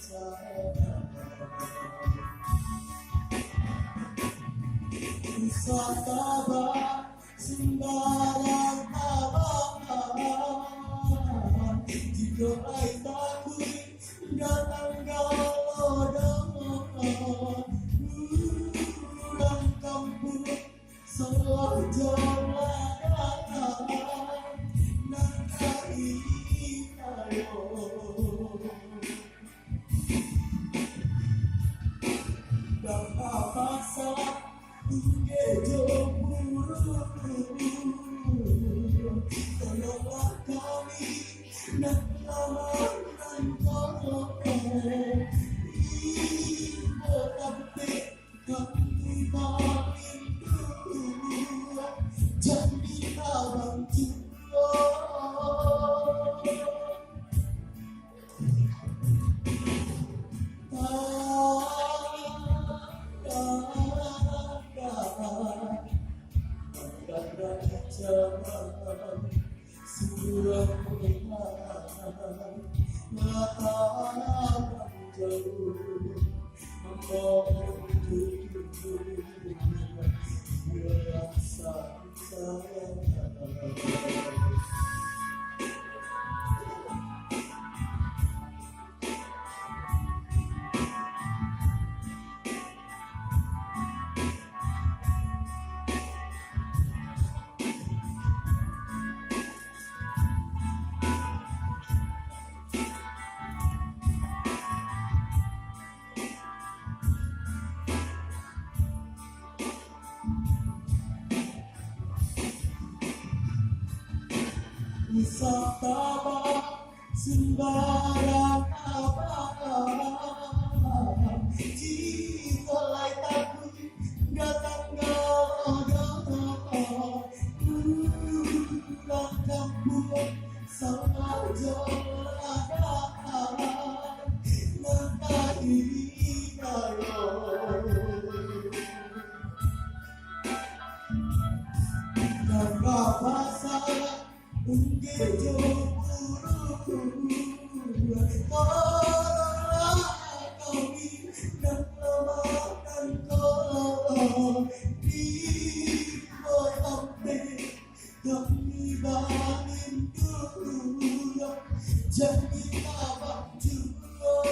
Sa taba, sembarang abang, jika ay tako'y datang galodong, pulang kampung sa jalanan ng kainayo. Nakapasa Inggejo buru, tolonglah kami nak lawan kau. Ibu tapi kami makin dulu, jadi abang tua. Sudah mengenal mata jauh membangun hidup biasa saya. Sa taba, sembarang abang, jika lai takut datang galodong, pulang kampung sama jalanan ng kainayo. Nakapasa Inggejo buru, tolonglah kami dan selamatkan kau. Di Mosambi kami bangun dulu, jadi abang tua.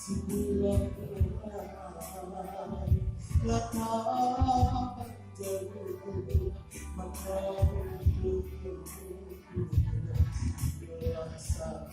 Sebulan berlalu, latapan jauh, maka hidup berasa